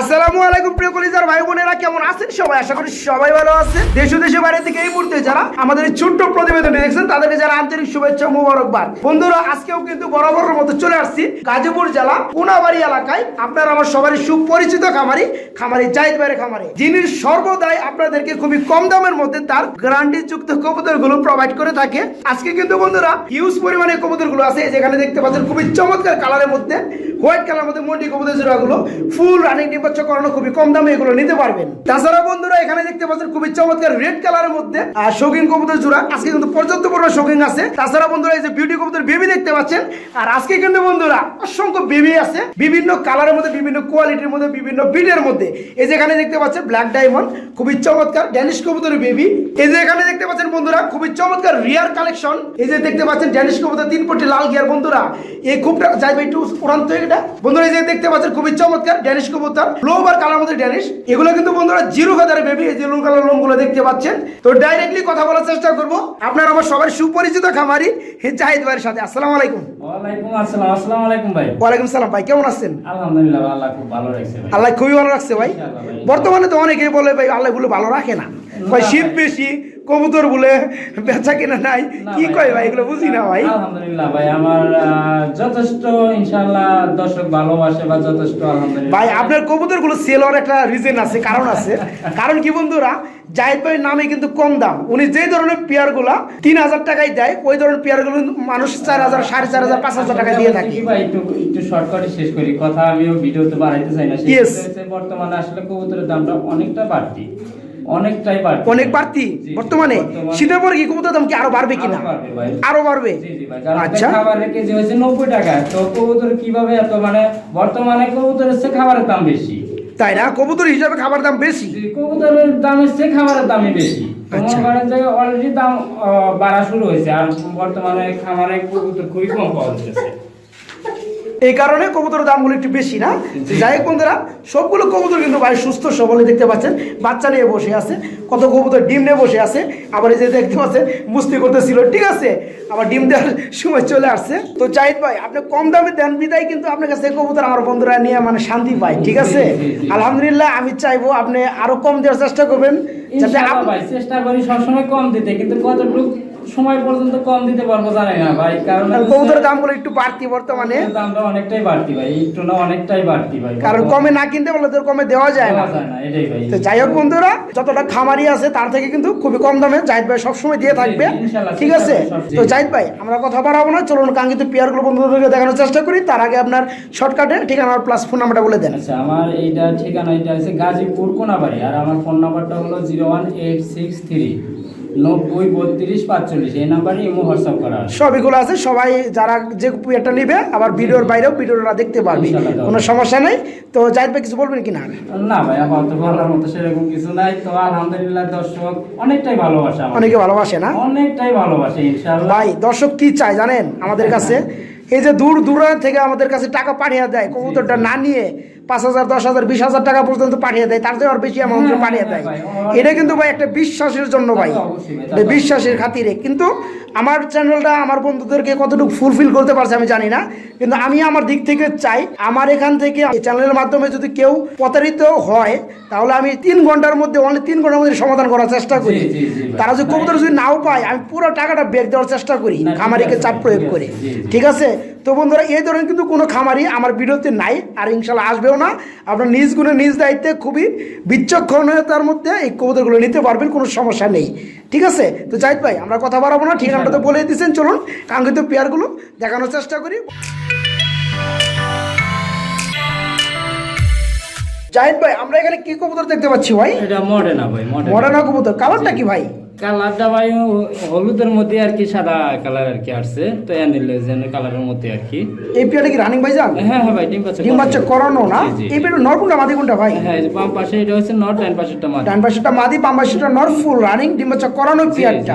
আসসালামু আলাইকুম প্রিয় কলিজার ভাই বোনেরা, কেমন আছেন সবাই? আশা করি সবাই ভালো আছে। দেশ ও দেশের বাইরে থেকে এই মুহূর্তে যারা আমাদের এই ছোট্ট প্রতিবেদনটি দেখছেন তাদেরকে যারা আন্তরিক শুভেচ্ছা মোবারকবাদ। বন্ধুরা, আজকেও কিন্তু বরাবরের মতো চলে আসছি গাজীপুর জেলা কোনাবাড়ি এলাকায়। আপনারা আমার সবারই সুপরিচিত খামারি জাহিদ ভাইয়ের খামারে, যিনি সর্বদাই আপনাদেরকে খুবই কম দামের মধ্যে তার গ্যারান্টি যুক্ত কবুতরগুলো প্রোভাইড করে থাকে। আজকে কিন্তু বন্ধুরা হিউজ পরিমাণে কবুতরগুলো আছে, যেখানে দেখতে পাচ্ছেন খুবই চমৎকার কালারের মধ্যে, হোয়াইট কালার মধ্যে মন্ডি কবুতর জোড়াগুলো ফুল রানিং ডিম্বাচ্ছ করানো, খুবই কম দামে এগুলো নিতে পারবেন। তাছাড়া বন্ধুরা এখানে দেখতে পাচ্ছেন খুবই চমৎকার রেড কালারের মধ্যে শৌখিন কবুতর জোড়া, আজকে কিন্তু পর্যাপ্ত পরিমাণ শৌখিন আছে। তাছাড়া বন্ধুরা এই যে বিউটি কবুতর বেবি দেখতে পাচ্ছেন, আর আজকে কিন্তু বন্ধুরা অসংখ্য বেবি আছে বিভিন্ন কালারের মধ্যে, বিভিন্ন কোয়ালিটির মধ্যে, বিভিন্ন বিটের মধ্যে। এই যে এখানে দেখতে পাচ্ছেন ব্ল্যাক ডায়মন্ড, খুবই চমৎকার ড্যানিশ কবুতরের বেবি। এই যে এখানে দেখতে পাচ্ছেন বন্ধুরা খুবই চমৎকার রিয়ার কালেকশন। এই যে দেখতে পাচ্ছেন ড্যানিশ কবুতর 3 পটি লাল গিয়ার। বন্ধুরা এই খুবটা যাইবে একটু উড়ান্ত এটা। বন্ধুরা এই যে দেখতে পাচ্ছেন খুবই চমৎকার ড্যানিশ কবুতর, ফ্লোবার কালার মধ্যে ড্যানিশ। এগুলো কিন্তু বন্ধুরা জিরো ফেদারের বেবি। এই যে লোন কালার লোমগুলো দেখতে পাচ্ছেন। তো ডাইরেক্টলি কথা বলার চেষ্টা করব আপনারা আমার সবার সুপরিচিত খামারি জাহিদ ভাইয়ের সাথে। আসসালামু আলাইকুম। ওয়ালাইকুম আসসালাম। আসসালামু আলাইকুম ভাই। ওয়ালাইকুম সালাম ভাই, কেমন আছেন? আলহামদুলিল্লাহ, আল্লাহ খুব ভালো রাখছে ভাই। আল্লাহ খুবই ভালো রাখছে ভাই। বর্তমানে তো অনেকেই বলে ভাই আল্লাহ গুলো ভালো রাখে না, ভাই শীত বেশি, কবুতর বলে বেচা কিনা নাই, কি কয় ভাই এগুলো বুঝি না ভাই। আলহামদুলিল্লাহ ভাই, আমার যথেষ্ট ইনশাআল্লাহ দর্শক ভালোবাসে বা যথেষ্ট আলহামদুলিল্লাহ। ভাই আপনার কবুতর গুলো সেল হওয়ার একটা রিজন আছে, কারণ আছে। কারণ কি বন্ধুরা, জাহিদ ভাইয়ের নামে কিন্তু কম দাম। উনি যে ধরনের পেয়ার গুলা 3000 টাকায় দেয়, ওই ধরনের পেয়ার গুলো মানুষ 4000, 4500, 5000 টাকা দিয়ে থাকে। ভাই একটু শর্টকাটে শেষ করি কথা, আমিও ভিডিওতে বাড়াইতে চাই না। বর্তমানে আসলে কবুতরের দামটা অনেকটাই বাড়তি। অনেক বাড়তি বর্তমানে। শীতের পরে কি কবুতরের দাম কি আরো বাড়বে কিনা? আরো বাড়বে। আচ্ছা, খাবারের কেজি হয়েছে 90 টাকা। তো কবুতর কিভাবে এত, মানে বর্তমানে কবুতরের চেয়ে খাবারের দাম বেশি, তাই না? কবুতর হিসাবে খাবার দাম বেশি, কবুতরের দামের চেয়ে খাবারের দামই বেশি। অলরেডি দাম বাড়া শুরু হয়েছে, আর বর্তমানে খামারে কবুতর খুবই কম পাওয়া যাচ্ছে। এই কারণে কবুতরের দামগুলো একটু বেশি না? যাই হোক বন্ধুরা, সবগুলো কবুতর কিন্তু ভাই সুস্থ সবল দেখতে পাচ্ছেন, বাচ্চা নিয়ে বসে আছে, কত কবুতর ডিম নিয়ে বসে আছে। আবার এই যে দেখতে পাচ্ছেন মুস্তি করতেছিল, ঠিক আছে, আবার ডিম দেওয়ার সময় চলে আসছে। তো জাহিদ ভাই আপনি কম দামে দেন বিদায় কিন্তু আপনার কাছে কবুতর আমার বন্ধুরা নিয়ে মানে শান্তি পায়, ঠিক আছে। আলহামদুলিল্লাহ, আমি চাইবো আপনি আরো কম দেওয়ার চেষ্টা করবেন, যাতে ভাই চেষ্টা করি সবসময় কম দিতে, কিন্তু কতটুকু সময় পর্যন্ত কম দিতে পারবো জানি না ভাই, কারণ কবুতরের দামগুলো একটু বাড়তি বর্তমানে, দামটা অনেকটাই বাড়তি ভাই, একটু না অনেকটাই বাড়তি ভাই, কারণ কমে না কিনতে বললে তো কমে দেওয়া যায় না, এটাই ভাই। তো যাই হোক বন্ধুরা, যতটা খামারি আছে তার থেকে কিন্তু খুবই কম দামে জাহিদ ভাই সবসময় দিয়ে থাকবে, ঠিক আছে। তো জাহিদ ভাই আমরা কথা বাড়াবো না, চলুন কাঙ্ক্ষিত পেয়ারগুলো বন্ধুদেরকে দেখানোর চেষ্টা করি। তার আগে আপনার শর্টকাটে ঠিকানা প্লাস ফোন নাম্বারটা বলে দেন। আচ্ছা, আমার এইটা ঠিকানা এটা আছে গাজীপুর কোনাবাড়ি, আর আমার ফোন নাম্বারটা হলো 01863 90 32 45। এই নাম্বারে ইমো হোয়াটসঅ্যাপ করা আছে, সবগুলো আছে। সবাই যারা যে পেয়ারটা নিবে আবার ভিডিওর বাইরেও ভিডিওটা দেখতে পারবে, কোনো সমস্যা নেই। তো জাহিদ ভাই কিছু বলবেন কিনা? না ভাই, আপাতত বলার মতো সেরকম কিছু নাই। তো আলহামদুলিল্লাহ দর্শক অনেকটাই ভালোবাসে, অনেকে ভালোবাসে না, অনেকটাই ভালোবাসে ইনশাআল্লাহ। ভাই দর্শক কি চাই জানেন আমাদের কাছে? এই যে দূর দূরান্ত থেকে আমাদের কাছে টাকা পাঠিয়ে দেয়, কবুতরটা না নিয়ে 5000, 10,000, 20,000 টাকা পর্যন্ত পাঠিয়ে দেয়, তার চেয়ে আর বেশি অ্যামাউন্ট পাঠিয়ে দেয়। এটা কিন্তু ভাই একটা বিশ্বাসের জন্য ভাই, বিশ্বাসের খাতিরে। কিন্তু আমার চ্যানেলটা আমার বন্ধুদেরকে কতটুকু ফুলফিল করতে পারছে আমি জানি না, কিন্তু আমি আমার দিক থেকে চাই আমার এখান থেকে এই চ্যানেলের মাধ্যমে যদি কেউ প্রতারিত হয় তাহলে আমি 3 ঘন্টার মধ্যে, অনলি 3 ঘন্টার মধ্যে সমাধান করার চেষ্টা করি। তারা যদি কবুতর যদি নাও পায়, আমি পুরো টাকাটা ব্যাক দেওয়ার চেষ্টা করি খামারিকে চাপ প্রয়োগ করে, ঠিক আছে। তো বন্ধুরা এই ধরনের কিন্তু কোনো খামারি আমার ভিডিওতে নাই, আর ইনশাল্লাহ আসবেও না। আপনার নিজ গুণে নিজ দায়িত্বে খুবই বিচক্ষণতার মধ্যে এই কবুতরগুলো নিতে পারবেন, কোনো সমস্যা নেই, ঠিক আছে। তো জাহিদ ভাই আমরা কথা বাড়াবো না, ঠিকানাটা তো বলে দিচ্ছেন, চলুন কাঙ্ক্ষিত পেয়ারগুলো দেখানোর চেষ্টা করি। জাহিদ ভাই আমরা এখানে কি কবুতর দেখতে পাচ্ছি ভাই? এটা মডার্না ভাই, মডার্না কবুতর। কালারটা কি ভাই? কালারটা ভাই হলুদের মধ্যে আর কি, সাদা কালার আর কি আসছে, তো অ্যানিলেজেনের কালারের মধ্যে আর কি। এই পেয়ারটা কি রানিং ভাই জান? হ্যাঁ হ্যাঁ ভাই, ডিম বাচ্চা করানো না? এই পেয়ারটা নর কোনটা মাদি কোনটা ভাই? হ্যাঁ, বাম পাশে এটা হচ্ছে নর, ডান পাশেরটা মাদি। ডান পাশেরটা মাদি, বাম পাশেরটা নর, ফুল রানিং ডিম বাচ্চা করানো পেয়ারটা।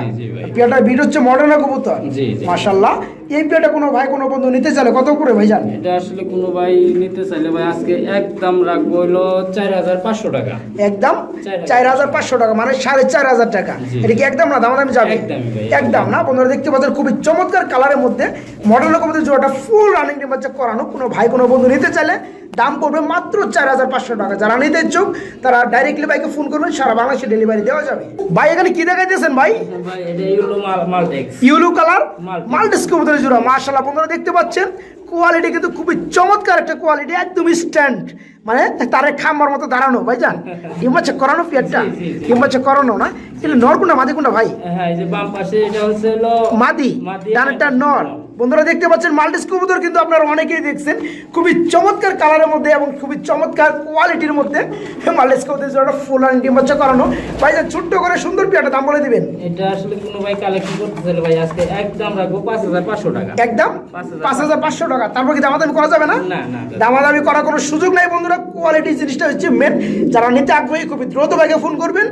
পেয়ারটার ভিড় হচ্ছে মডার্না কবুতর, জি জি মাশাআল্লাহ। এই পেয়ারটা কোনো ভাই কোনো বন্ধু নিতে চাইলে কত করে ভাই জান? এটা আসলে কোনো ভাই নিতে চাইলে ভাই আজকে একদম রাখবো হলো 4500 টাকা। একদম 4500 টাকা, মানে 4500 টাকা। এটা কি একদম না দাম যাবে? একদম না। বন্ধুরা দেখতে পাচ্ছেন খুবই চমৎকার কালারের মধ্যে মডার্ন কবুতর জোড়াটা ফুল রানিং ডিম বাচ্চা করানো। কোনো ভাই কোনো বন্ধু নিতে চাইলে দাম পড়বে মাত্র 4500 টাকা। যারা নিতে ইচ্ছুক তারা ডাইরেক্টলি ভাইকে ফোন করবেন, সারা বাংলাদেশে ডেলিভারি দেওয়া যাবে। ভাই এখানে কি দেখাইতেছেন ভাই? ভাই এটা ইউলো মালটেক্স, ইউলো কালার মাল্টেক্স কবুতরের জোড়া। মাশাআল্লাহ বন্ধুরা দেখতে পাচ্ছেন কোয়ালিটি কিন্তু খুবই চমৎকার একটা কোয়ালিটি, একদম স্ট্যান্ড, মানে তারে খাম্বার মতো দাঁড়ানো। ভাইজান ডিম্বা চেক করানো পিয়ারটা, ডিম্বা চেক করানো না, এটা নর কোনটা মাদি কোনটা ভাই? হ্যাঁ এই যে বাম পাশে এটা হচ্ছে হলো মাদি, ডানেরটা নর। বন্ধুরা দেখতে পাচ্ছেন মাল্টিস কবুতর কিন্তু আপনারা অনেকেই দেখছেন, খুবই চমৎকার কালারের মধ্যে এবং খুবই চমৎকার কোয়ালিটির মধ্যে মাল্টিস কবুতর জোড়াটা ফুল আর ডিম বাচ্চা করানো। ভাইজান ছোট্ট করে সুন্দর পিয়ারটা দাম বলে দিবেন। এটা আসলে কোনো ভাই কালেকশন করতে চাইলে ভাই আজকে একদম রাখবো 5500 টাকা, একদম 5500 টাকা। তারপর কি দামাদামি করা যাবে না? না না, দামাদামি করার কোনো সুযোগ নাই বন্ধুরা। কোয়ালিটি জিনিসটা হচ্ছে মেন। যারা নিতে আগ্রহী খুবই দ্রুত ভাগে ফোন করবেন।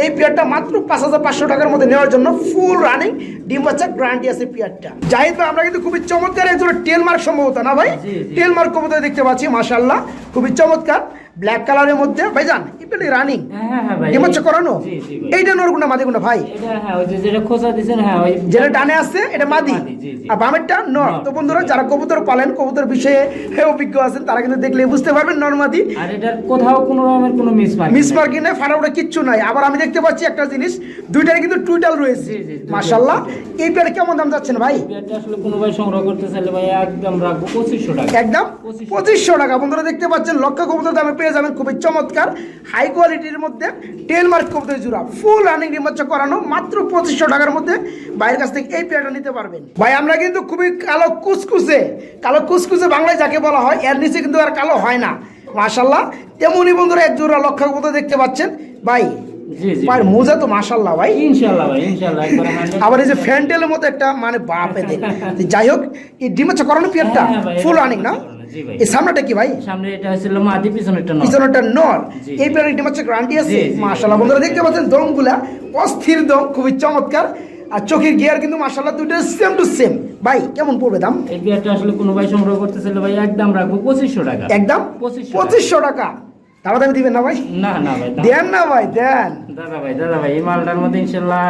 এই পিয়ারটা মাত্র 5500 টাকার মধ্যে নেওয়ার জন্য ফুল রানিং ডিম বাচ্চা গ্যারান্টি আছে পিয়ারটা। জাহিদ ভাই আমরা কিন্তু খুবই চমৎকার একজন টেল মার্ক সম্ভবত না ভাই, টেল মার্ক কবুতর দেখতে পাচ্ছি মাশাআল্লাহ, খুবই চমৎকার ব্ল্যাক কালারের মধ্যে। ভাইজান এটা রানিং ডিম বাচ্চা করানো, এইটা নরগুনা মাদি কোনটা ভাই? এটা হ্যাঁ ওই যে যেটা খোসা দিবেন, হ্যাঁ ওই যেটা ডানে আছে এটা মাদি আর বামেরটা নর। তো বন্ধুরা যারা কবুতর পালেন, কবুতর বিষয়ে অভিজ্ঞ আছেন, তারা কিন্তু দেখলে বুঝতে পারবেন নর মাদি। আর এটার কোথাও কোনো রকমের কোনো মিসমার্কিং নাই, ফাটাফাটা কিচ্ছু নাই। আবার আমি দেখতে পাচ্ছি একটা জিনিস, দুইটারে কিন্তু টুইটাল রয়েছে মাশাআল্লাহ। এই পেয়ারে কেমন দাম যাচ্ছেন ভাই? এটা আসলে কোনো ভাই সংগ্রহ করতে চাইলে ভাই একদম রাখবো 2500 টাকা, একদম 2500 টাকা। বন্ধুরা দেখতে পাচ্ছেন লক্ষ কবুতর দামে পেয়ে যাবেন খুবই চমৎকার হাই কোয়ালিটির মধ্যে টেল মার্ক কবুতর জোড়া ফুল রানিং ডিম বাচ্চা করানো মাত্র 2500 টাকার মধ্যে ভাইয়ের কাছ থেকে এই পেয়ারটা নিতে পারবেন। ভাই আমরা কিন্তু খুবই কালো কুচকুচে বাংলায় যাকে বলা হয়, এর নিচে কিন্তু আর কালো হয় না মাশাআল্লাহ। তেমনি বন্ধুরা এক জোড়া লক্ষ কবুতর দেখতে পাচ্ছেন ভাই, ভাই মোজা তো মাশাআল্লাহ ভাই, ইনশাআল্লাহ ভাই ইনশাআল্লাহ একবার 100। আবার এই যে ফ্যান্টেলের মতো একটা মানে বাপ এদের। যাই হোক এই ডিম বাচ্চা করানো পেয়ারটা ফুল রানিং না? এই সামনেটা কি ভাই? সামনে এটা হচ্ছে মাদি, পিছনেরটা নর, পিছনেরটা নর। এই পেয়ারের ডিম বাচ্চা গ্যারান্টি আছে মাশাআল্লাহ। বন্ধুরা দেখতে পাচ্ছেন দমগুলা অস্থির দম, খুবই চমৎকার। আর চোখের গিয়ার কিন্তু মাশাআল্লাহ দুটো সেম টু সেম। ভাই কেমন পড়বে দাম? এই গিয়ারটা আসলে কোনো ভাই সংগ্রহ করতে চাইলে ভাই একদম রাখবো 2500 টাকা, একদম 2500 টাকা। দাম দিবেন না ভাই? না না ভাই দেন না ভাই, দেন। দাদা ভাই এই মালটার মধ্যে ইনশাআল্লাহ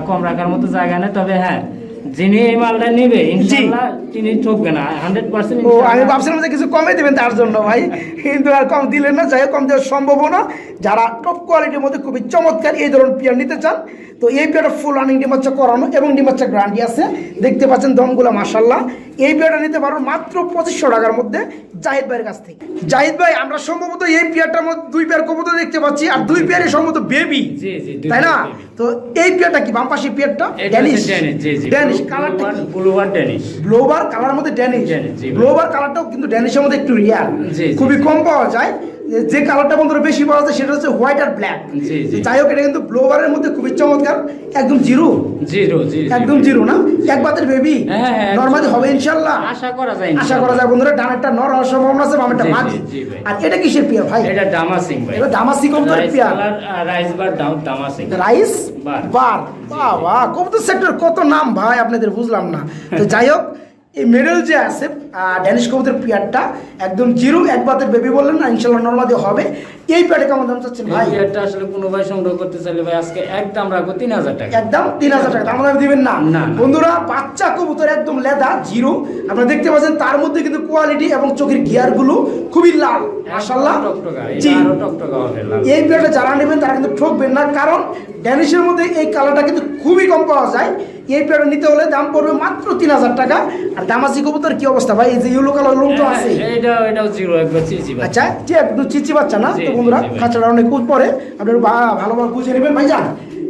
কম রাখার মতো জায়গা নেই, তবে হ্যাঁ যিনি এই মালটা নেবে ইনশাআল্লাহ তিনি ঠকবে না 100%। ও আমি ভাবছিলাম যে কিছু কমে দিবেন তার জন্য ভাই, কিন্তু আর কম দিলেন না। যাই হোক কম দেওয়া সম্ভব না। যারা টপ কোয়ালিটির মধ্যে খুবই চমৎকার এই ধরনের পেয়ার নিতে চান, তো এই পেয়ারটা ফুল রানিং ডিম বাচ্চা করানো এবং ডিম বাচ্চা গ্যারান্টি আছে। দেখতে পাচ্ছেন দমগুলা মাশাআল্লাহ। এই পেয়ারটা নিতে পারো মাত্র 2500 টাকার মধ্যে জাহিদ ভাইয়ের কাছ থেকে। জাহিদ ভাই আমরা সম্ভবত এই পেয়ারটার মধ্যে দুই পেয়ার কবুতর দেখতে পাচ্ছি, আর দুই পেয়ারই সম্ভবত বেবি, তাই না? তো এই পেয়ারটা কি বাম পাশে পেয়ারটা? ড্যানিশ। ড্যানিশ কালারটা কি? ব্লুবার ড্যানিশ, ব্লোবার কালারের মধ্যে ড্যানিশ। ব্লোবার কালারটাও কিন্তু ড্যানিশের মধ্যে একটু রিয়ার, খুবই কম পাওয়া যায়। যে কালারটা বন্ধুরা বেশি পাওয়া যায় সেটা হচ্ছে হোয়াইট আর ব্ল্যাক। যাই হোক এটা কিন্তু ব্লোবারের মধ্যে খুবই চমৎকার, একদম জিরো, একদম জিরো না? এক বাতের বেবি নরমালি হবে ইনশাআল্লাহ, আশা করা যায় বন্ধুরা। ডানেরটা নর হওয়ার সম্ভাবনা আছে, বামেরটা মাদি। আর এটা কিসের পেয়ার ভাই? এটা দামাসিং ভাই, এটা দামাসিং কবুতরের পেয়ার। রাইস বার দামাসিং, রাইস বার। বাহ কবুতর সেক্টর কত নাম ভাই আপনাদের, বুঝলাম না। তো যাই হোক এই মেডেল যে আছে ড্যানিশ কবুতরের পেয়ারটা একদম জিরো, এক বাতের বেবি বললেন না, ইনশাআল্লাহ নরমালি হবে। এই পেয়ারটা কেমন দাম চাচ্ছেন ভাই? পেয়ারটা আসলে কোনো ভাই সংগ্রহ করতে চাইলে ভাই আজকে একদম রাখবো 3000 টাকা, একদম 3000 টাকা। দাম দিবেন না বন্ধুরা। বাচ্চা কবুতর একদম লেদা জিরো, আপনারা দেখতে পাচ্ছেন। তার মধ্যে কিন্তু কোয়ালিটি এবং চোখের গিয়ার গুলো খুবই লাল মাশাআল্লাহ। জি এই পেয়ারটা যারা নেবেন তারা কিন্তু ঠকবেন না, কারণ ড্যানিশের মধ্যে এই কালারটা কিন্তু খুবই কম পাওয়া যায়। এই পেয়ারটা নিতে হলে দাম পড়বে মাত্র 3000 টাকা। আর দামাসি কবুতর কি অবস্থা ভাই? এই যে ইয়েলো কালার লোম তো আছে, এটাও জিরো, একবার চিচি বাচ্চা। আচ্ছা যে একটু চিচি বাচ্চা না? তো বন্ধুরা খাঁচাটা অনেক কুদ পরে, আপনারা ভালোভাবে বুঝে নেবেন ভাই। যান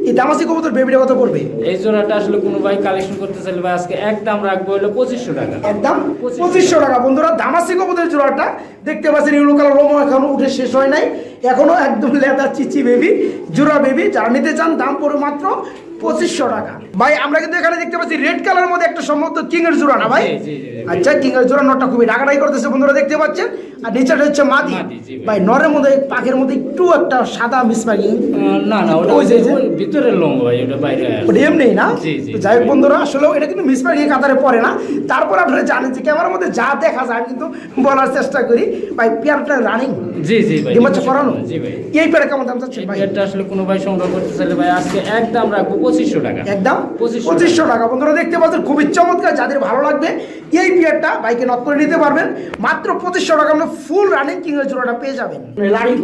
এই দামাসি কবুতর বেবিটা কত পড়বে? এই জোড়াটা আসলে কোনো ভাই কালেকশন করতে চাইলে ভাই আজকে একদম রাখবো হলো 2500 টাকা, একদম 2500 টাকা। বন্ধুরা দামাসি কবুতরের জোড়াটা দেখতে পাচ্ছেন, ইয়েলো কালার লোম এখনো উঠে শেষ হয় নাই, এখনো একদম লেদা চিচি বেবি, জোড়া বেবি। যারা নিতে চান দাম পড়বে মাত্র 2500 টাকা। ভাই আমরা কিন্তু এখানে দেখতে পাচ্ছি রেড কালার মধ্যে একটা সম্ভবত কিং এর জোড়া না ভাই? আচ্ছা কিং এর জোড়া নরটা খুবই ডাকাডাকি করতেছে বন্ধুরা দেখতে পাচ্ছেন। আর নিচেটা হচ্ছে মাদি। ভাই নরের মধ্যে পাখির মধ্যে একটু একটা সাদা মিসমার্কিং। না ওটা ওই ভিতরের লোম ভাই, ওটা বাইরে ওটা এমনি না? যাই হোক বন্ধুরা আসলে এটা কিন্তু মিসমার্কিং কাতারে পড়ে না। তারপর আপনারা জানেন যে ক্যামেরার মধ্যে যা দেখা যায় আমি কিন্তু বলার চেষ্টা করি। ভাই পেয়ারটা রানিং ভাই করানো। এই পেয়ারটা কেমন দাম চাচ্ছেন ভাই? এটা আসলে কোনো ভাই সংগ্রহ করতে চাইলে ভাই আজকে একদম রাখবো 2500 টাকা। একদম 2500 টাকা। বন্ধুরা দেখতে পাচ্ছেন খুবই চমৎকার, যাদের ভালো লাগবে এই বিয়ারটা বাইকে নক করে নিতে পারবেন মাত্র 2500 টাকা। আমরা ফুল রানিং কিং এর জোড়াটা পেয়ে যাবেন। লাড়ি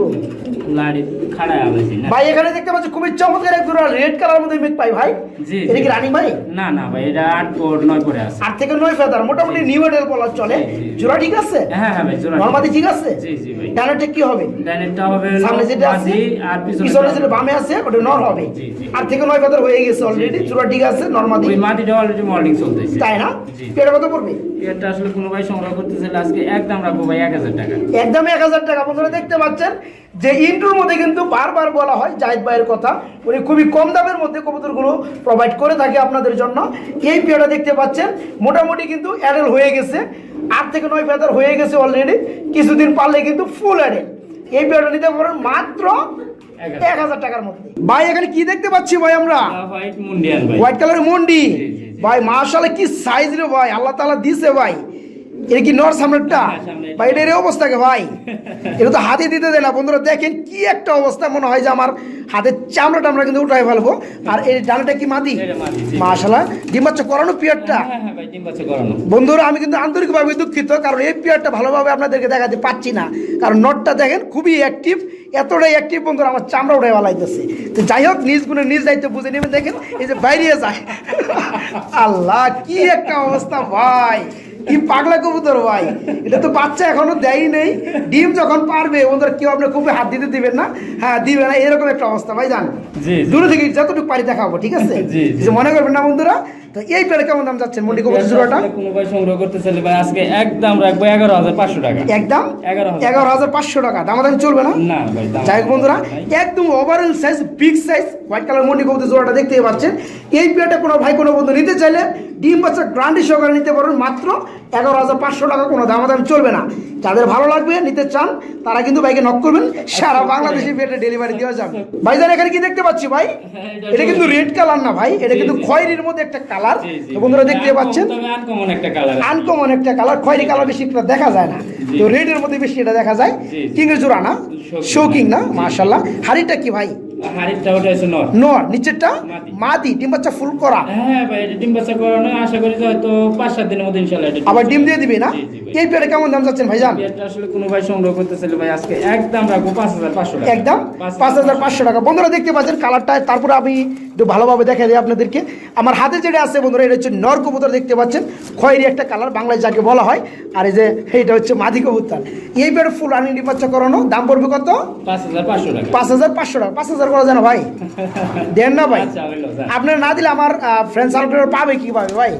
খাড়া আবেছি না ভাই এখানে দেখতে পাচ্ছেন খুবই চমৎকার এক জোড়া রেড কালার মধ্যে মেক পাই ভাই। জি এটা কি রানিং ভাই? না না ভাই, এটা 8 পর 9 পরে আছে। 8 থেকে 9 ফেদার, মোটামুটি নিউ মডেল বলা চলে। জোড়া ঠিক আছে? হ্যাঁ হ্যাঁ ভাই, জোড়া নরমাদি ঠিক আছে? জি জি ভাই। ডানেরটা কি হবে? ডানেরটা হবে সামনে যেটা আছে আর পিছনে যেটা বামে আছে ওটা নর হবে। 8 থেকে 9 ফেদার হয়ে গেছে অলরেডি। জোড়া ঠিক আছে নরমাদি? ওই মাটিটা অলরেডি মল্ডিং চলতেছে, তাই না? জি। পেয়ারা কত পড়বে? এটা আসলে কোনো ভাই সংগ্রহ করতে চাইলে আজকে একদম রাখবো ভাই 1000 টাকা। একদম 1000 টাকা। বন্ধুরা দেখতে পাচ্ছেন যে ইন্টুর মধ্যে কিন্তু বারবার বলা হয় জাহিদ ভাইয়ের কথা, উনি খুবই কম দামের মধ্যে কবুতরগুলো প্রোভাইড করে থাকে আপনাদের জন্য। এই পেয়ারটা দেখতে পাচ্ছেন মোটামুটি কিন্তু অ্যাডাল হয়ে গেছে, 8 থেকে 9 ফেদার হয়ে গেছে অলরেডি। কিছুদিন পারলে কিন্তু ফুল অ্যাডাল। এই পেয়ারটা নিতে পারেন মাত্র 1000 টাকার মধ্যে। ভাই এখানে কি দেখতে পাচ্ছি ভাই আমরা? হোয়াইট মুন্ডিয়ান ভাই, হোয়াইট কালারের মন্ডি। জি, জি। ভাই মাশাআল্লাহ কি সাইজ রে ভাই, আল্লাহ তাআলা দিছে ভাই। এটা কি নর সামনেরটা? সামনেরটা। ভাই এটার এই অবস্থাকে ভাই, এটা তো হাতে দিতে দেয় না। বন্ধুরা দেখেন কি একটা অবস্থা, মনে হয় যে আমার হাতের চামড়াটা আমরা কিন্তু উঠাই ফেলবো। আর এই ডানাটা কি মাদি? এটা মাদি, জি। মাশাআল্লাহ ডিম বাচ্চা করানো পিয়ারটা। হ্যাঁ হ্যাঁ ভাই, ডিম বাচ্চা করানো। বন্ধুরা আমি কিন্তু আন্তরিকভাবে দুঃখিত, কারণ এই পিয়ারটা ভালোভাবে আপনাদেরকে দেখাতে পাচ্ছি না, কারণ নটটা দেখেন খুবই অ্যাক্টিভ, এতটাই অ্যাক্টিভ বন্ধুরা আমার চামড়া উঠে ফেলাইতেছে। তো যাই হোক, নিজ গুণে নিজ দায়িত্ব বুঝে নেবেন। দেখেন এই যে বাইরে যায়, আল্লাহ কি একটা অবস্থা ভাই, কি পাগলা কবুতর ভাই। এটা তো বাচ্চা এখনো দেয়ই নেই, ডিম যখন পারবে বন্ধুরা কেউ আপনি খুবই হাত দিতে দিবেন না। হ্যাঁ দিবে না, এরকম একটা অবস্থা ভাই। জান জি, জি। দূরে থেকে যতটুকু পারি দেখাবো, ঠিক আছে? জি, জি। যে মনে করবেন না বন্ধুরা। তো এই পেয়ারে কেমন দাম যাচ্ছেন মন্ডি কবুতর জোড়াটা? কোনো ভাই সংগ্রহ করতে চাইলে ভাই আজকে একদম রাখবো 11500 টাকা। একদম 11500 টাকা। দামাদামি চলবে না? না ভাই, দাম যাই হোক বন্ধুরা, ভাই। একদম overall size, big size white colour মন্ডি কবুতর জোড়াটা দেখতেই পাচ্ছেন। এই পেয়ারটা কোনো ভাই কোনো বন্ধু নিতে চাইলে ডিম বাচ্চা গ্রান্ডি সহকারে নিতে পারবেন মাত্র 11500 টাকা। কোনো দামাদামি চলবে না। যাদের ভালো লাগবে নিতে চান তারা কিন্তু বাইকে নক করবেন, সারা বাংলাদেশে পেটে ডেলিভারি দেওয়া যাবে। ভাইজান এখানে কি দেখতে পাচ্ছি ভাই? এটা কিন্তু রেড কালার না ভাই, এটা কিন্তু খয়েরির মধ্যে একটা কালার। তো বন্ধুরা দেখতে পাচ্ছেন আনকমন একটা কালার, আনকমন একটা কালার। খয়েরি কালার বেশি একটা দেখা যায় না, তো রেডের মধ্যে বেশি এটা দেখা যায়। কিংয়ের জোড়া না, শৌকিং না? মাশাআল্লাহ। হাড়িটা কি ভাই? হাড়িটা ওটা আছে নর। নর, নিচেরটা মাদি। ডিম বাচ্চা ফুল করা? হ্যাঁ ভাই, এটা ডিম বাচ্চা করানো, আশা করি যে হয়তো 5-7 দিনের মধ্যে ইনশাআল্লাহ এটা আবার ডিম দিয়ে দিবে না? জি, জি ভাই। এই পেয়ারে কেমন দাম যাচ্ছেন ভাইজান? এটা আসলে কোনো ভাই সংগ্রহ করতে চাইলে ভাই আজকে একদম রাখবো 5500 টাকা। একদম 5500 টাকা। বন্ধুরা দেখতে পাচ্ছেন কালারটা। তারপরে আমি একটু ভালোভাবে দেখা দিই আপনাদেরকে। আমার হাতে যেটা আছে বন্ধুরা, এটা হচ্ছে নর কবুতর। দেখতে পাচ্ছেন খয়েরি একটা কালার, বাংলায় যাকে বলা হয়। আর এই যে এইটা হচ্ছে মাদি কবুতর। এই পেয়ারে ফুল রানিং ডিম বাচ্চা করানো। দাম পড়বে কত? 5500 টাকা। 5500 টাকা। 5000 করা যায় না ভাই? দেন না ভাই? আচ্ছা হইলো, যান। আপনারা না দিলে আমার ফ্রেন্ড সার্কেল পাবে কিভাবে ভাই?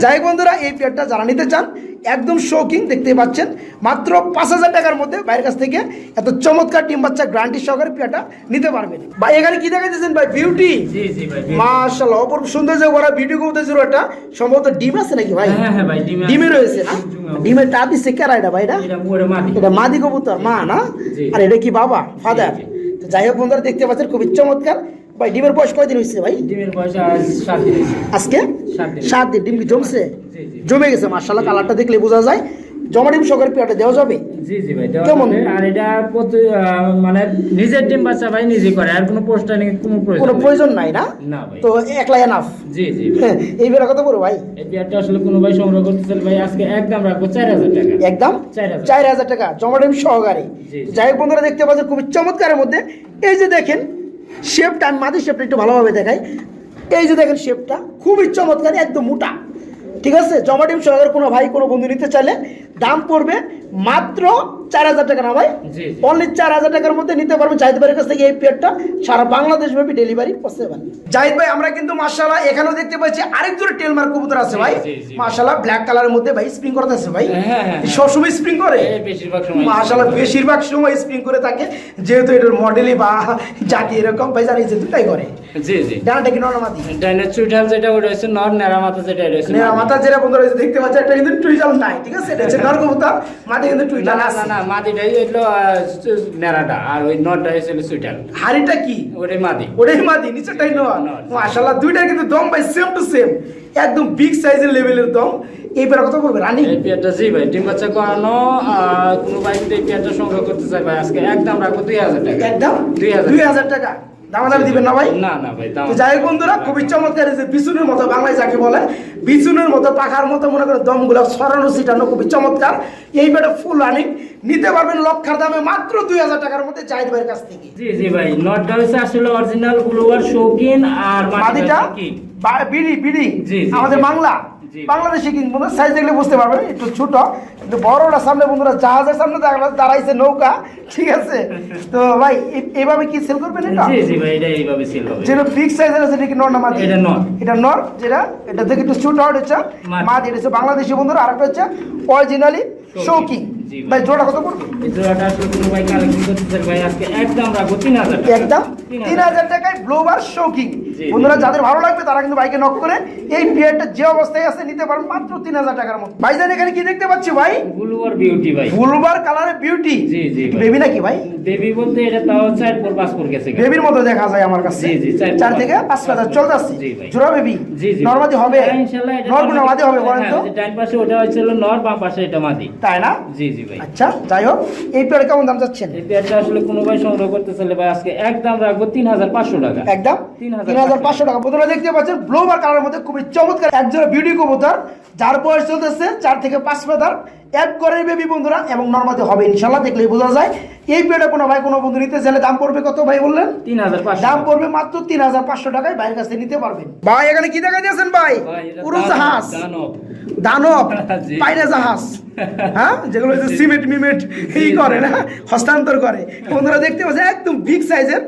যাই হোক বন্ধুরা, এই পেয়ারটা যারা নিতে চান একদম শৌকিং, দেখতেই পাচ্ছেন মাত্র 5000 টাকার মধ্যে বাইরের কাছ থেকে এত চমৎকার ডিম বাচ্চা গ্যারান্টি সহকারে পেয়ারটা নিতে পারবেন। ভাই এখানে কি দেখাইতেছেন ভাই? বিউটি। জি জি ভাই। মাশাআল্লাহ, অপরূপ সৌন্দর্য ভরা বিউটি কবুতর জোড়াটা। সম্ভবত ডিম আছে নাকি ভাই? হ্যাঁ হ্যাঁ ভাই, ডিমে রয়েছে না? ডিমের টা দিচ্ছে কারা এটা ভাই? এটা পুরো মাটি। এটা মাদি কবুতর, মা না? জি। আর এটা কি বাবা, ফাদার? জি, জি। তো যাই হোক বন্ধুরা দেখতে পাচ্ছেন খুবই চমৎকার। ভাই ডিমের বয়স কয়দিন হয়েছে ভাই? ডিমের পয়সা 7 দিন হয়েছে। আজকে 7 দিন। 7 দিন। ডিম কি জমছে? জি, জি। জমে গেছে মাশাআল্লাহ। কালারটা দেখলে বোঝা যায়। জমা ডিম সহকারে পেয়ারটা দেওয়া যাবে? জি জি ভাই, দেওয়া কেমন? যাবে। আর এটা মানে নিজের ডিম বাচ্চা ভাই নিজে করে, আর কোনো পোস্টার নেই, কোনো কোনো নেই। প্রয়োজন নাই না? না ভাই। তো একলা এনাফ। জি জি ভাই। এই বেলা কত বড় ভাই? এই পেয়ারটা আসলে কোনো ভাই সংগ্রহ করতে চাইলে ভাই আজকে একদম রাখবো 4000 টাকা। একদম 4000 4000 টাকা জমা ডিম সহকারে। জি। যাই হোক বন্ধুরা দেখতে পাচ্ছেন খুবই চমৎকারের মধ্যে। এই যে দেখেন শেপটা, আমি মাদি শেপটা একটু ভালোভাবে দেখাই। এই যে দেখেন শেপটা খুবই চমৎকার, একদম মোটা, ঠিক আছে? জমা ডিম সহকারে কোনো ভাই কোনো বন্ধু নিতে চাইলে দাম পড়বে মাত্র 4000 টাকা না ভাই? জি, জি। অনলি 4000 টাকার মধ্যে নিতে পারবেন জাহিদ ভাইয়ের কাছ থেকে। এই পেয়ারটা সারা বাংলাদেশ ব্যাপী ডেলিভারি পসিবল। জাহিদ ভাই আমরা কিন্তু মাশাআল্লাহ এখানেও দেখতে পাচ্ছি আরেক জোড়া টেলমার্ক কবুতর আছে ভাই। জি, জি। মাশাআল্লাহ ব্ল্যাক কালারের মধ্যে ভাই স্প্রিং করতে আছে ভাই। হ্যাঁ, হ্যাঁ। সবসময় স্প্রিং করে? এই বেশিরভাগ সময় মাশাআল্লাহ বেশিরভাগ সময় স্প্রিং করে থাকে, যেহেতু এটার মডেলই বা জাতি এরকম ভাই, জানি যে দুটাই করে। জি জি। ডানাটা কি নরমাদি? ডাইনার চুইটাল যেটা ওটা হচ্ছে নর, নেরা মাথা যেটা এটা হচ্ছে মাদি। মাথা যেটা বন্ধুরা দেখতে পাচ্ছেন এটা কিন্তু টুইটাল নাই, ঠিক আছে? এটা হচ্ছে নর কবুতর, মাটি কিন্তু না টুইটাল না আছে। না, মাদিটাই হইলো নেরাটা, আর ওই নরটা হচ্ছে চুইটাল। হাড়িটা কি? ওটাই মাদি। ওটাই মাদি, নিচেরটাই নর। নর। মাশাআল্লাহ দুইটা কিন্তু দম ভাই সেম টু সেম, একদম বিগ সাইজের লেভেলের দম। এই পেয়ার কত পড়বে রানিং? এই পেয়ারটা জি ভাই ডিম বাচ্চা করানো। কোনো ভাই যদি এই পেয়ারটা সংগ্রহ করতে চায় ভাই আজকে একদম রাখবো 2000 টাকা। একদম 2000 2000 টাকা। দামাদামি দিবেন না ভাই? না না ভাই, তো যাই হোক বন্ধুরা, খুবই চমৎকার এই যে বিছুনের মতো, বাংলায় যাকে বলে বিছুনের মতো, পাখার মতো মনে করে দমগুলো সরানো ছিটানো, খুবই চমৎকার। এই বেটা ফুল রানিং নিতে পারবেন লক্ষার দামে মাত্র 2000 টাকার মধ্যে জাহিদ ভাইয়ের কাছ থেকে। জি জি ভাই, নটটা হচ্ছে আসলে অরিজিনাল গ্লোবাল শৌখিন, আর মাদিটা বিড়ি বিড়ি আমাদের বাংলা বাংলাদেশি কিং বন্ধুরা, সাইজ দেখলে বুঝতে পারবেন একটু ছোট, কিন্তু বড়টা সামনে বন্ধুরা জাহাজের সামনে দাঁড়াইছে নৌকা, ঠিক আছে। তো ভাই এইভাবে কি সেল করবেন এটা? জি জি ভাই, এটা এইভাবে সেল হবে। যেটা ফিক্স সাইজের আছে এটা কি নর না মাদি? এটা নর। এটা নর, যেটা এটা থেকে একটু ছোট হচ্ছে মাদি, এটা হচ্ছে বাংলাদেশি বন্ধুরা, আর একটা হচ্ছে অরিজিনালি শৌকিং। ভাই জোড়া কত পড়বে? এই জোড়াটা আসলে কোনো ভাই কালেকশন করতেছেন ভাই, আজকে একদম রাখবো 3000 টাকা। একদম 3000 টাকায় ব্লোবার শৌকিং। বন্ধুরা যাদের ভালো লাগবে তারা কিন্তু বাইকে নক করে এই পিয়ারটা যে অবস্থায় আছে নিতে পারেন মাত্র 3000 টাকার মতো। ভাইজান এখানে কি দেখতে পাচ্ছি ভাই? গুলুবার বিউটি ভাই, গুলুবার কালারের বিউটি। জি জি বেবি নাকি ভাই? বেবি বলতে এটা তাও 4-5 গেছে, বেবির মতো দেখা যায় আমার কাছে। জি জি, 4 থেকে 5 পাতা চলতেছে। জি ভাই, জোড়া বেবি। জি জি, নরমাদি হবে ইনশাআল্লাহ। এটা নর না মাদি হবে বলেন তো? ডান পাশে ওটা হইছিল নর, বাম পাশে এটা মাদি, তাই না? জি জি ভাই। আচ্ছা যাই হোক, এই পেয়ার কেমন দাম চাচ্ছেন? এই পেয়ারটা আসলে কোনো ভাই সংগ্রহ করতে চাইলে ভাই আজকে একদম রাখবো 3500 টাকা। একদম 3500 টাকা। বন্ধুরা দেখতে পাচ্ছেন ব্লোবার কালারের মধ্যে খুবই চমৎকার একজোড়া বিউটি কবুতর, যার বয়স চলতেছে 4 থেকে 5 পাতার, এক করে বেবি বন্ধুরা, এবং নরমাদি হবে ইনশাআল্লাহ, দেখলেই বোঝা যায়। এই পেয়ারটা কোনো ভাই কোনো বন্ধু নিতে চাইলে দাম পড়বে কত ভাই বললেন? 3500। দাম পড়বে মাত্র 3500 টাকায় ভাইয়ের কাছে নিতে পারবেন। ভাই এখানে কি দেখা যাচ্ছেন ভাই? উড়োজাহাজ, দানব, পাইনা জাহাজ, হ্যাঁ, যেগুলো সিমেন্ট মিমেন্ট এই করে না, হস্তান্তর করে। বন্ধুরা দেখতে পাচ্ছেন একদম বিগ সাইজের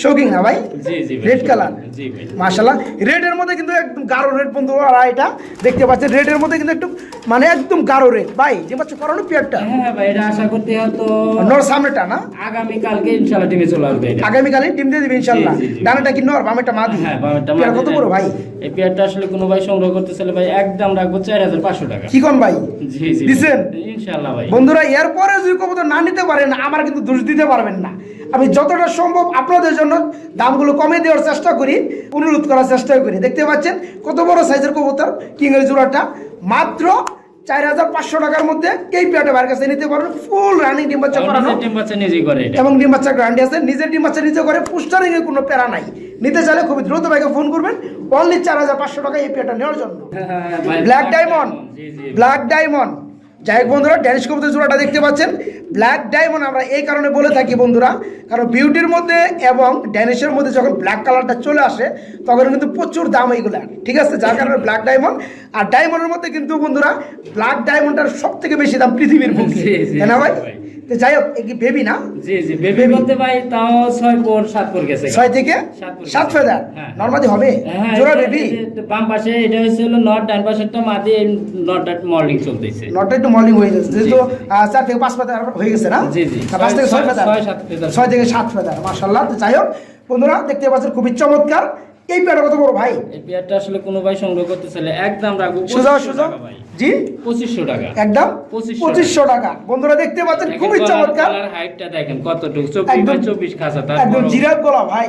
শৌকিং না ভাই? জি জি, রেড কালার। জি ভাই, মাশাআল্লাহ, রেডের মধ্যে কিন্তু একদম গাঢ় রেড বন্ধুরা, এটা দেখতে পাচ্ছেন রেডের মধ্যে কিন্তু একটু মানে একদম গাঢ় রেড। ভাই যে বাচ্চা করানো পেয়ারটা, হ্যাঁ ভাই, এটা আশা করতে হয়তো নর সামনেটা না, আগামী কালকে ইনশাআল্লাহ টিমে চলে আসবে। এটা আগামী কালে টিম দিয়ে দিবে ইনশাআল্লাহ। ডানাটা কি নর, বামেটা মাদি? হ্যাঁ, বামেরটা পেয়ার মাদি। কত বড় ভাই? এই পেয়ারটা আসলে কোনো ভাই সংগ্রহ করতে চাইলে ভাই একদম রাখবো 4500 টাকা। কি কোন ভাই? জি জি দিছেন ইনশাআল্লাহ ভাই। বন্ধুরা এরপরে যদি কবুতর না নিতে পারেন আমার কিন্তু দোষ দিতে পারবেন না। আমি যতটা সম্ভব আপনাদের জন্য দামগুলো কমে দেওয়ার চেষ্টা করি, অনুরোধ করার চেষ্টা করি। দেখতে পাচ্ছেন কত বড় সাইজের কবুতর, কিংয়ের জোড়াটা মাত্র 4500 টাকার মধ্যে এই পেয়ারটা ভাইয়ের কাছে নিতে পারবেন। ফুল রানিং ডিম বাচ্চা করানো, ডিম বাচ্চা নিজেই করে এটা, এবং ডিম বাচ্চা গ্যারান্টি আছে। নিজের ডিম বাচ্চা নিজে করে, পুস্টারিং এর কোনো প্যারা নাই। নিতে চাইলে খুবই দ্রুত ভাইকে ফোন করবেন, অনলি 4500 টাকা এই পেয়ারটা নেওয়ার জন্য। Black diamond, black diamond. যাই হোক বন্ধুরা, ড্যানিশ কবুতর জোড়াটা দেখতে পাচ্ছেন, ব্ল্যাক ডায়মন্ড আমরা এই কারণে বলে থাকি বন্ধুরা, কারণ বিউটির মধ্যে এবং ড্যানিশের মধ্যে যখন ব্ল্যাক কালারটা চলে আসে তখন কিন্তু প্রচুর দাম এইগুলা, ঠিক আছে, যার কারণে ব্ল্যাক ডায়মন্ড। আর ডায়মন্ডের মধ্যে কিন্তু বন্ধুরা ব্ল্যাক ডায়মন্ডটার সব থেকে বেশি দাম পৃথিবীর বুকে, তাই না ভাই? তো যাই হোক, এই কি বেবি না? জি জি, বেবি বলতে ভাই তাও 6-7 গেছে, 6 থেকে 7 ফেদার নরমালি হবে জোড়া বেবি। বাম পাশে এটা হইছিল নট, ডান পাশেরটা মাদি, নটটা মর্নিং চলতেছে, নটটা একটু মর্নিং হয়ে যাচ্ছে, যেহেতু 4 থেকে 5 ফেদার হয়ে গেছে না? জি জি, 5 থেকে 6 ফেদার, 6 থেকে 7 ফেদার, মাশাআল্লাহ। তো যাই হোক বন্ধুরা দেখতে পাচ্ছেন খুবই চমৎকার এই পেয়ারটা কত বড় ভাই? এই পেয়ারটা আসলে কোনো ভাই সংগ্রহ করতে চাইলে একদম রাখবো সুজা সুজা ভাই, জি 2500 টাকা, একদম 2500 টাকা। বন্ধুরা দেখতে পাচ্ছেন খুবই চমৎকার, কালার হাইটটা দেখেন কতটুকু, 24 খাঁচা, তার একদম জিরাফ গলা ভাই,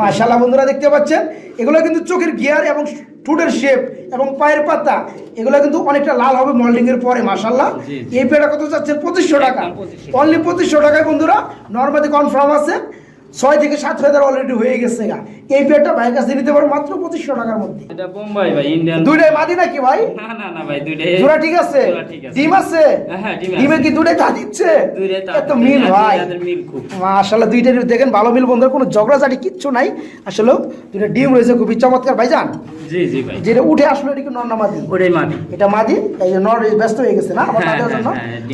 মাশাআল্লাহ। বন্ধুরা দেখতে পাচ্ছেন এগুলো কিন্তু চোখের গিয়ার এবং ঠোঁটের শেপ এবং পায়ের পাতা এগুলো কিন্তু অনেকটা লাল হবে মোল্ডিং এর পরে, মাশাআল্লাহ। এই পেয়ারটা কত যাচ্ছে? 2500 টাকা, অনলি 2500 টাকায় বন্ধুরা। নরমালি কনফার্ম আছে, 6 থেকে 7 ফেদার অলরেডি হয়ে গেছে গা। এই পেয়ারটা ভাইয়ের কাছে নিতে পারো মাত্র 2500 টাকার মধ্যে। এটা বোম্বাই ভাই, ইন্ডিয়ান। দুইটাই মাদি নাকি ভাই? না না না ভাই, দুইটাই জোড়া ঠিক আছে? ডিম আছে? হ্যাঁ, ডিম আছে। ডিমে কি দুইটাই তা দিচ্ছে? দুইটাই তা, এত মিল ভাই, এদের মিল খুব, মাশাআল্লাহ। দুইটাই দেখেন ভালো মিল বন্ধুরা, কোনো ঝগড়াঝাটি কিচ্ছু নাই। আসলে দুইটা ডিম রয়েছে খুবই চমৎকার ভাইজান। জি জি ভাই, যেটা উঠে আসলো এটা কি নর না মাদি? ওটাই মাদি, এটা মাদি, এই যে নর ব্যস্ত হয়ে গেছে না আবার তাদের জন্য।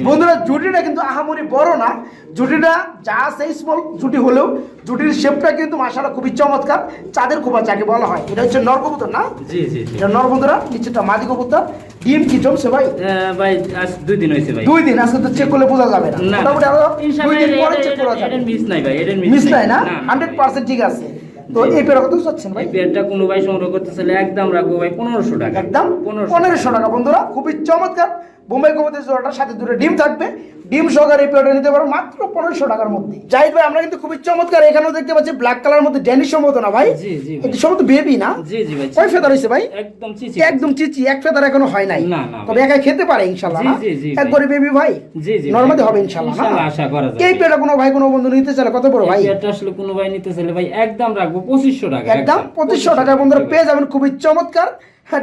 বন্ধুরা জুটিটা কিন্তু আহামরি বড় না, জুটিটা যা আছে স্মল জুটি হলেও জুটির শেপটা কিন্তু মাশাআল্লাহ খুবই চমৎকার। চাঁদের খোপা যাকে বলা হয়, এটা হচ্ছে নর কবুতর না? জি জি, এটা নর বন্ধুরা, নিচেটা মাদি কবুতর। ডিম কি জমছে ভাই? ভাই আজ 2 দিন হয়েছে ভাই। 2 দিন, আজকে তো চেক করলে বোঝা যাবে না, মোটামুটি আরো 2 দিন পরে চেক করা যাবে। এর মিস নাই ভাই, এর মিস নাই না, 100% ঠিক আছে। তো এই পেয়ার কত চাচ্ছেন ভাই? এই পেয়ারটা কোনো ভাই সংগ্রহ করতে চাইলে একদম রাখবো ভাই 1500 টাকা, একদম 1500 টাকা বন্ধুরা, খুবই চমৎকার বোম্বাই কবুতরের জোড়াটার সাথে দুটো ডিম থাকবে। ডিম সহকারে এই পেয়ারটা নিতে পারো মাত্র 1500 টাকার মধ্যে। জাহিদ ভাই আমরা কিন্তু খুবই চমৎকার এখানেও দেখতে পাচ্ছি ব্ল্যাক কালার মধ্যে ড্যানিশ সম্ভবত না ভাই? জি জি এটা সম্ভবত বেবি না? জি জি ভাই। কয় ফেদার হইছে ভাই? একদম চিচি। একদম চিচি, এক ফেদার এখনো হয় নাই। না না। তবে একা খেতে পারে ইনশাআল্লাহ না? জি, জি, জি, একবারে বেবি ভাই? জি জি। নরমালি হবে ইনশাআল্লাহ না? ইনশাআল্লাহ আশা করা যায়। এই পেয়ারটা কোনো ভাই কোনো বন্ধু নিতে চাইলে কত বড় ভাই? এটা আসলে কোনো ভাই নিতে চাইলে ভাই একদম রাখবো 2500 টাকা। একদম 2500 টাকায় বন্ধুরা পেয়ে যাবেন খুবই চমৎকার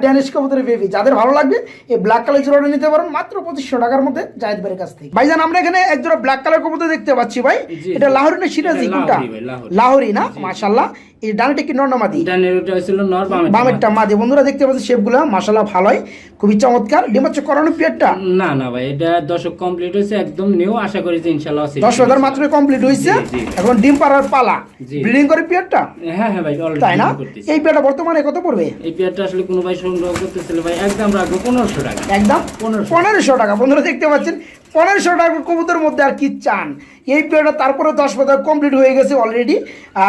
ড্যানিশ কবুতরের বেবি। যাদের ভালো লাগবে এই ব্ল্যাক কালার জোড়াটা নিতে পারেন মাত্র 2500 টাকার মধ্যে জাহিদ ভাইয়ের কাছ থেকে। ভাইজান আমরা এখানে এক জোড়া ব্ল্যাক কালার কবুতর দেখতে পাচ্ছি ভাই। জি, এটা জি। লাহোরি না সিরাজি এটা কোনটা? লাহোরি ভাই, লাহোরি। লাহোরি না? মাশাআল্লাহ। এই ডানেরটা কি নর না মাদি? ডানের ওটা হইছিল নর, বামেরটা মাদি। বন্ধুরা দেখতে পাচ্ছেন শেপগুলো মাশাআল্লাহ ভালোই, খুবই চমৎকার। ডিম হচ্ছে করানো পেয়ারটা না না ভাই, এটা দশক কমপ্লিট হয়েছে, একদম নিউ। আশা করি যে ইনশাআল্লাহ আছে। 10,000 মাত্র কমপ্লিট হয়েছে, জি, জি। এখন ডিম পাড়ার পালা। জি। ব্রিডিং করে পেয়ারটা? হ্যাঁ হ্যাঁ ভাই, অলরেডি তাই না? করতেছি। এই পেয়ারটা বর্তমানে কত পড়বে? এই পেয়ারটা আসলে কোনো ভাই সংগ্রহ করতেছিল ভাই, একদম রাখবো 1500 টাকা। একদম 1500 টাকা। বন্ধুরা দেখতে পাচ্ছেন 1500 টাকার কবুতরের মধ্যে আর কি চান? এই পেয়ারটা তারপরে 10 পাতা কমপ্লিট হয়ে গেছে অলরেডি,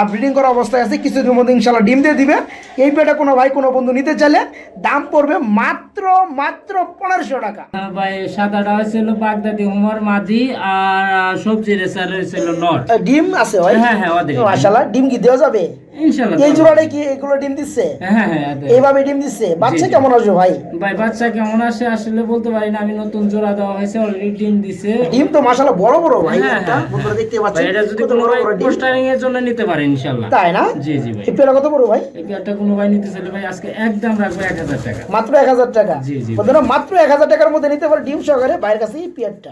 ব্রিডিং করা অবস্থায় আছে, কিছুদিনের মধ্যে ইনশাআল্লাহ ডিম দিয়ে দিবে। এই পেয়ারটা কোনো ভাই কোনো বন্ধু নিতে চাইলে দাম পড়বে মাত্র 1500 টাকা। ভাই সাদাটা হয়েছিল বাগদাদি হুমার মাদি, আর সবজি রেসার হয়েছিল নট। ডিম আছে ভাই? হ্যাঁ হ্যাঁ, ওদের মাশাআল্লাহ। ডিম কি দেওয়া যাবে? ইনশাআল্লাহ। এই জোড়াটা কি এগুলো ডিম দিচ্ছে? হ্যাঁ হ্যাঁ ওদের। এইভাবে ডিম দিচ্ছে? বাচ্চা জি। কেমন আসবে ভাই? ভাই বাচ্চা কেমন আসে আসলে বলতে পারি না, আমি নতুন জোড়া দেওয়া হয়েছে, অলরেডি ডিম দিছে। ডিম তো মাশাআল্লাহ বড় বড় ভাই। হ্যাঁ, একটা হ্যাঁ, বন্ধুরা দেখতে ভাই পাচ্ছেন এটা যদি কত কোনো বড় ভাই বড় ডিম। পোস্টারিং এর জন্য নিতে পারে ইনশাআল্লাহ। তাই না? জি জি ভাই। এই পেয়ারটা কত বড় ভাই? এই পেয়ারটা কোনো ভাই নিতে চাইলে ভাই আজকে একদম রাখবো 1000 টাকা। মাত্র 1000 টাকা। জি, জি। বন্ধুরা মাত্র 1000 টাকার মধ্যে নিতে পারে ডিম সহকারে ভাইয়ের কাছে এই পেয়ারটা।